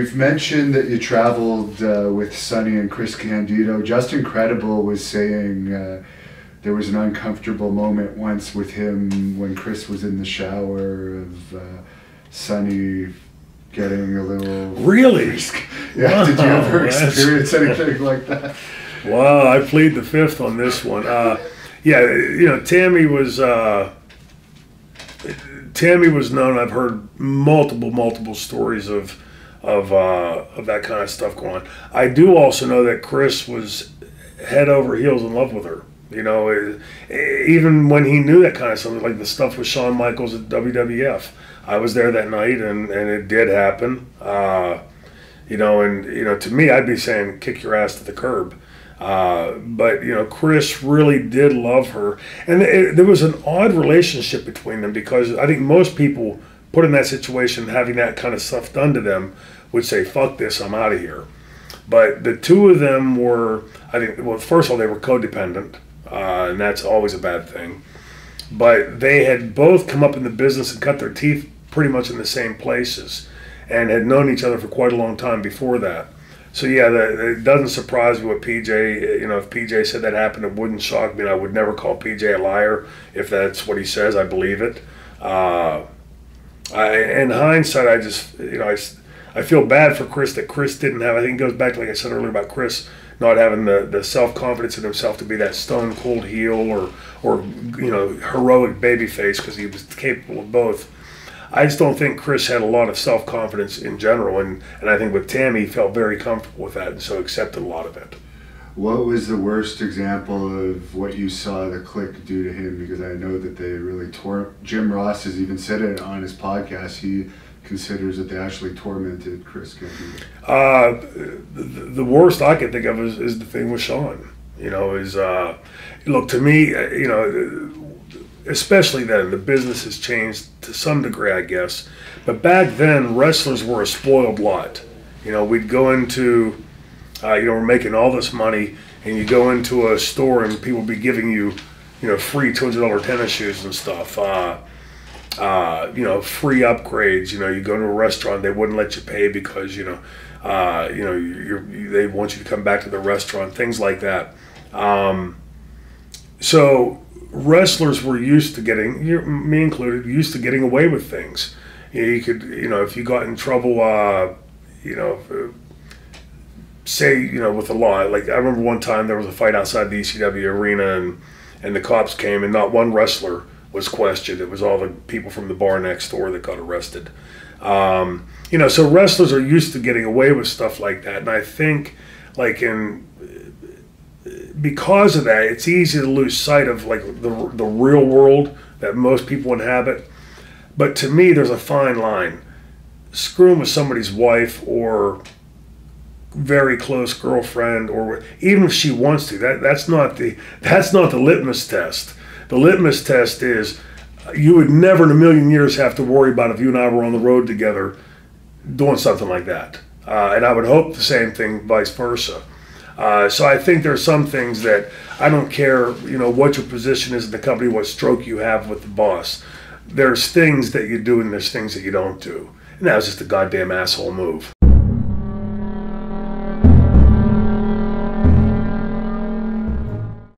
you've mentioned that you traveled with Sonny and Chris Candido. Just Incredible was saying there was an uncomfortable moment once with him when Chris was in the shower of Sonny getting a little... Really? Yeah, wow, did you ever experience anything like that? Wow, I plead the fifth on this one. Yeah, you know, Tammy was known. I've heard multiple stories of that kind of stuff going on. I do also know that Chris was head over heels in love with her. You know, even when he knew that kind of stuff, like the stuff with Shawn Michaels at WWF. I was there that night, and it did happen. You know, and you know, to me, I'd be saying kick your ass to the curb. But you know, Chris really did love her, and there was an odd relationship between them, because I think most people put in that situation, having that kind of stuff done to them, would say, "Fuck this, I'm out of here." But the two of them were, I think, well, first of all, they were codependent, and that's always a bad thing. But they had both come up in the business and cut their teeth pretty much in the same places, and had known each other for quite a long time before that. So yeah, it doesn't surprise me what PJ, you know, if PJ said that happened, it wouldn't shock me. And I would never call PJ a liar if that's what he says. I believe it. In hindsight, I just, you know, I feel bad for Chris that Chris didn't have. I think it goes back to, like I said earlier, about Chris not having the self-confidence in himself to be that stone cold heel or you know, heroic babyface, because he was capable of both. I just don't think Chris had a lot of self-confidence in general, and I think with Tammy, he felt very comfortable with that, and so accepted a lot of it. What was the worst example of what you saw the Clique do to him? Because I know that they really tore. Jim Ross has even said it on his podcast. He considers that they actually tormented Chris Candido. The worst I can think of is the thing with Shawn. You know, look, to me, you know, especially then, the business has changed to some degree, I guess. But back then, wrestlers were a spoiled lot. You know, we'd go into, you know, we're making all this money, and you go into a store and people would be giving you, you know, free $200 tennis shoes and stuff. You know, free upgrades. You know, you go to a restaurant, they wouldn't let you pay because, you know, they want you to come back to the restaurant, things like that. So wrestlers were used to getting, me included, used to getting away with things. You could, you know, if you got in trouble, you know, say, you know, with the law. Like, I remember one time there was a fight outside the ECW arena, and the cops came, and not one wrestler was questioned. It was all the people from the bar next door that got arrested. You know, so wrestlers are used to getting away with stuff like that, and I think, like, because of that, it's easy to lose sight of, like, the real world that most people inhabit. But to me, there's a fine line. Screwing with somebody's wife or very close girlfriend, or even if she wants to, that's not the litmus test. The litmus test is you would never in a million years have to worry about if you and I were on the road together doing something like that. And I would hope the same thing, vice versa. So I think there's some things that I don't care, you know, what your position is in the company, what stroke you have with the boss. There's things that you do and there's things that you don't do. And that was just a goddamn asshole move.